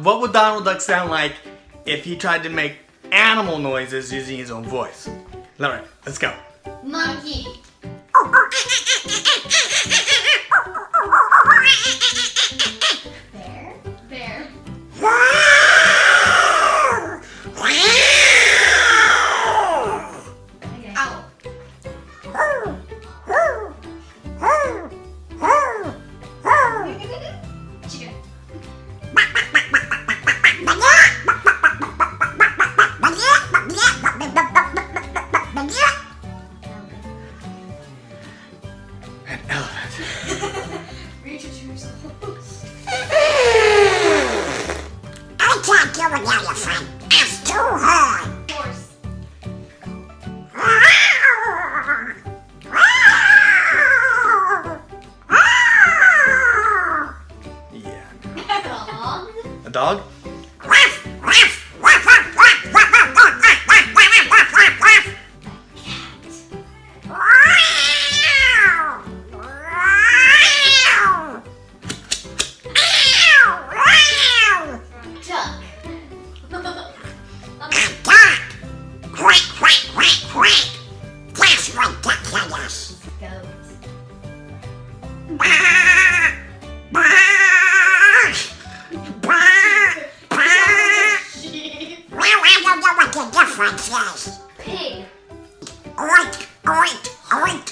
What would Donald Duck sound like if he tried to make animal noises using his own voice? Alright, let's go. Monkey. Bear. Bear. Okay. Owl. Chicken. An elephant. Reach it to yourself. I can't do an elephant. It's too hard. Horse. Yeah. Dog. A dog? Duck. That's ridiculous. Goat. Sheep. Well, I don't know what the difference is. Pig. Oink, oink, oink.